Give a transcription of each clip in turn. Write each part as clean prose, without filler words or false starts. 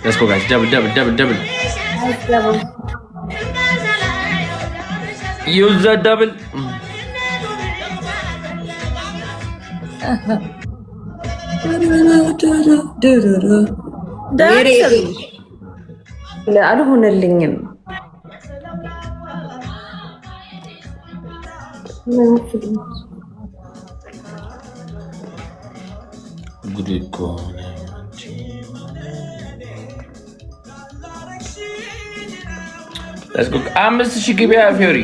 Let's go, guys. Double. Nice double. Use the double. አልሆነልኝም። ጉድ እኮ አምስት ሺህ ግቢያ ፊዮሪ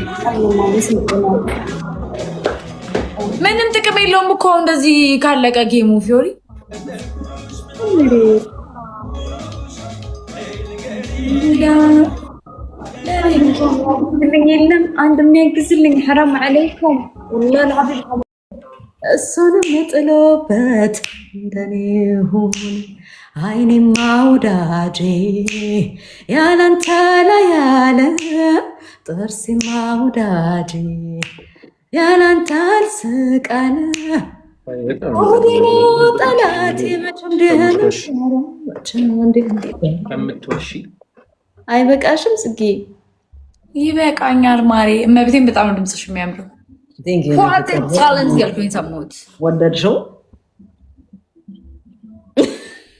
ምንም ጥቅም የለውም እኮ እንደዚህ ካለቀ ጌሙ ፊዮሪ የለም አንድ የሚያግዝልኝ ሐራም አለይኩም ወላሂ العظيم እሱንም መጥሎበት እንደኔ ሆነ አይኔማ ወዳጄ ያላንተ ላይ ያለ ጥርሴማ ወዳጄ ያላንተ አልስቃለ ወዲኖ ጠላቴ መቼም ከምትወሺ አይበቃሽም ጽጌ? ይበቃኛል ማሬ። እመቤቴን በጣም ነው ድምፅሽ የሚያምረው። ታለንት ያልኩኝ ሰሞት ወደድሽው?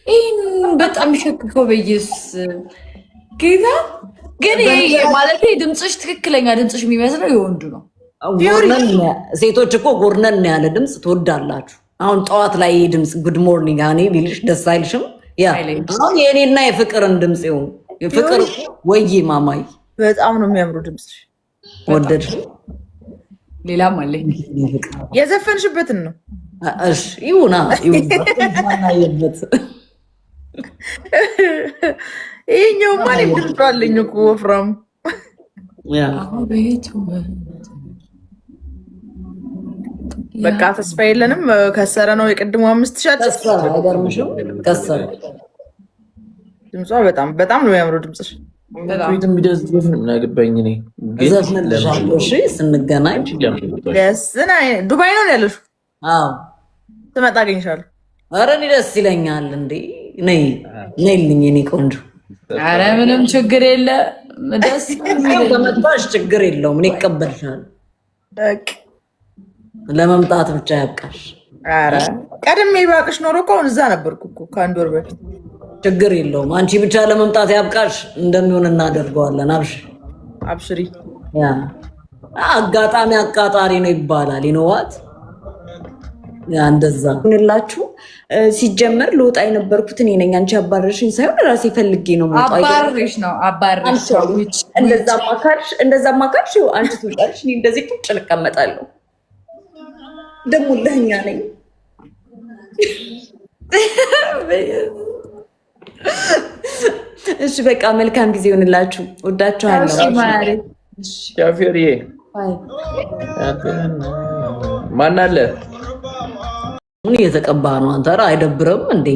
ይህን በጣም ይሸክከው በኢየሱስ ጌታ። ግን ማለት ድምፅሽ ትክክለኛ ድምፅሽ የሚመስለው የወንዱ ነው። ሴቶች እኮ ጎርነን ያለ ድምፅ ትወዳላችሁ። አሁን ጠዋት ላይ ድምፅ ጉድ ሞርኒንግ አኔ ቢልሽ ደስ አይልሽም? ያ አሁን የእኔና የፍቅርን ድምፅ ይሁን የፍቅር ወይ ማማይ በጣም ነው የሚያምሩ ድምፅሽ። ወደድሽው? ሌላም አለኝ የዘፈንሽበትን ነው። እሺ ይሁና ይሁናናየበት ይሄኛው ማን ይድርጣልኝ እኮ ወፍራም ያ በቃ ተስፋ የለንም። ከሰረ ነው የቅድሙ 5000 ከሰረ አይገርምሽም? ከሰረ ድምጿ በጣም ነው የሚያምሩ ድምፅሽ። ቤትም ቢደዝ ምን አገባኝ እኔ ዘፍንልሻለሁ። እሺ ስንገናኝ ደስና ዱባይ ነው ያለሽው? አዎ ትመጣ አገኝሻለሁ። ኧረ እኔ ደስ ይለኛል። እንዴ ነይልኝ የኔ ቆንጆ። ኧረ ምንም ችግር የለ። ደስ ከመጣሽ ችግር የለውም። እኔ እቀበልሻለሁ። ለመምጣት ብቻ ያብቃሽ። ኧረ ቀድሜ ባቅሽ ኖሮ እኮ አሁን እዛ ነበርኩ እኮ ከአንድ ወር በፊት። ችግር የለውም። አንቺ ብቻ ለመምጣት ያብቃሽ። እንደሚሆን እናደርገዋለን። አብሽሪ። ያ አጋጣሚ አቃጣሪ ነው ይባላል። ይነዋት ያ እንደዛ ሁንላችሁ። ሲጀመር ልወጣ የነበርኩት እኔ ነኝ። አንቺ አባረርሽኝ ሳይሆን ራሴ ፈልጌ ነው የምወጣው። አባረርሽ ነው አባረርሽ። እንደዛ ማካልሽ አንቺ ትወጣለሽ፣ እኔ እንደዚህ ቁጭ ልቀመጣለሁ። ደግሞ ለኛ ነኝ። እሺ በቃ መልካም ጊዜ ይሆንላችሁ። ወዳችኋለሁ። ሻፊሪ ማን አለ? ምን እየተቀባ ነው አንተ? ኧረ አይደብርም እንዴ?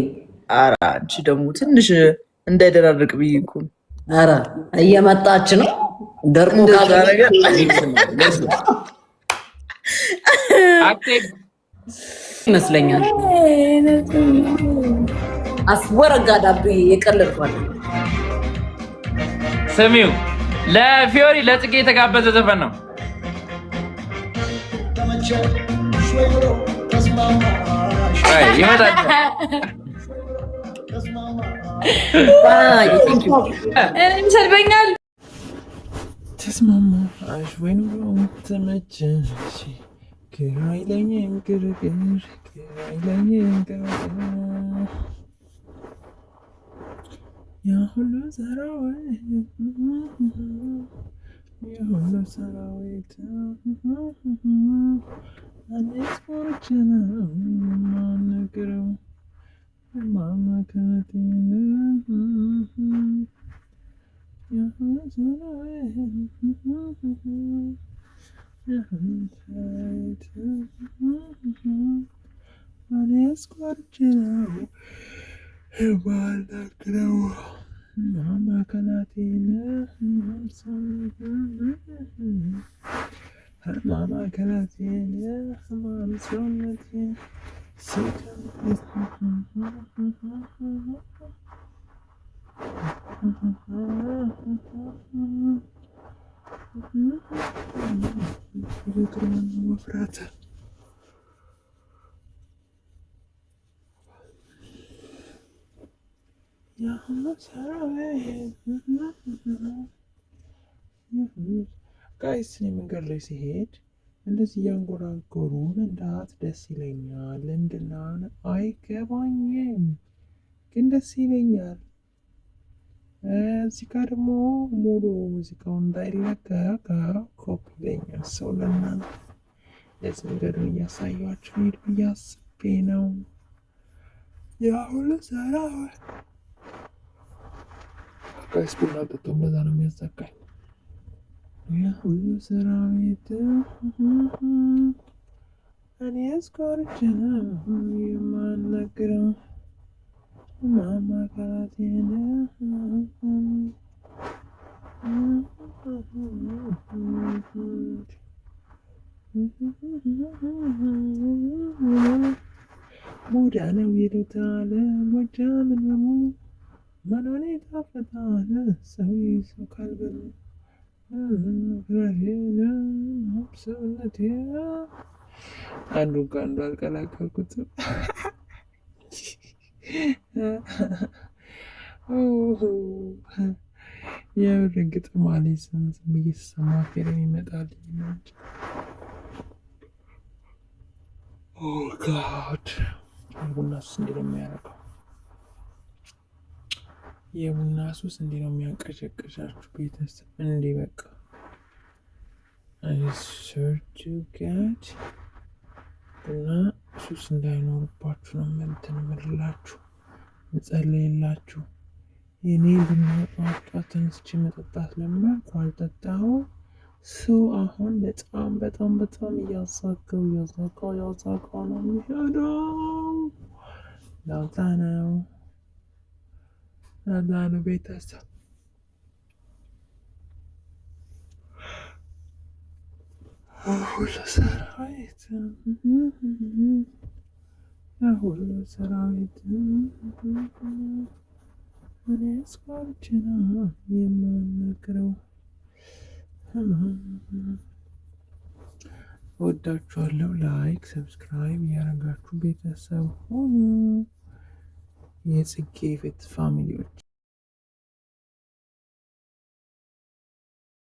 ኧረ አንቺ ደግሞ ትንሽ እንዳይደራርቅ ብዬ እኮ። ኧረ እየመጣች ነው ደርቆ ይመስለኛል። አስወረጋዳብ የቀለድኳል። ስሚው ለፊዮሪ ለጽጌ የተጋበዘ ዘፈን ነው። ይመጣል። ይሰድበኛል። ተስማማሽ ወይ ኑሮ ተመቸሽ? አይለኝም ግርግር አይለኝም ግርግር የሁሉ ሰራዊት አኔስ ፎርችና ማነግረው ማማከነቴን የሁሉ ሰራዊት አኔስ ፎርችና ማነግረው Mama Kanatina, Mama Kanatina, Mama Sonatina, መፍራት ጋይስ እኔ መንገድ ላይ ሲሄድ እንደዚህ እያንጎራጎሩ መንዳት ደስ ይለኛል። ለምንድነው አይገባኝም፣ ግን ደስ ይለኛል። እዚህ ጋር ደግሞ ሙሉ ሙዚቃው እንዳይለቀቅ ኮፒ ይለኛል። ሰው ለእናንተ ለዚህ መንገዱን እያሳያችሁ ሄድ ብዬ አስቤ ነው። ያሁሉ ሰራ ጋይስ ቡና ጠጦም ለዛ ነው የሚያዘጋኝ። ያሁሉ ሰራዊት እኔ እስኮርች ነው የማናግረው ማማካቴን ሞዳ ነው ይሉታል ጎጃምን በሙሉ መኖኔ ታፈታል ሰው ሰው ካልበሉ ሰውነቴ አንዱን ከአንዱ አልቀላቀልኩትም። የምር ግጥም አልይዝም፣ ዝም ብዬ ስሰማ ፊልም ይመጣልኝ ነው እንጂ። ኦ ጋድ የቡና ሱስ እንዲህ ነው የሚያደርገው። የቡና ሱስ እንዲህ ነው የሚያንቀሸቅሻችሁ ቤተሰብ። እንዲህ በቃ ሰርች ጋድ ቡና ሱስ እንዳይኖርባችሁ ነው እንትን የምልላችሁ ምጸልይላችሁ። የኔ ቡና ጠዋት ተነስቼ መጠጣት ለመድኩ፣ አልጠጣሁ ሰው አሁን በጣም በጣም በጣም እያዛጋው ነው የሚሄደው። ለዛ ነው ቤተሰብ ሁሉ ሰራዊት እኔ እስኮርች ነው የማናግረው። ወዳችኋለሁ። ላይክ ሰብስክራይብ ያደረጋችሁ ቤተሰብ ሁኑ። የጽጌ ቤት ፋሚሊዎች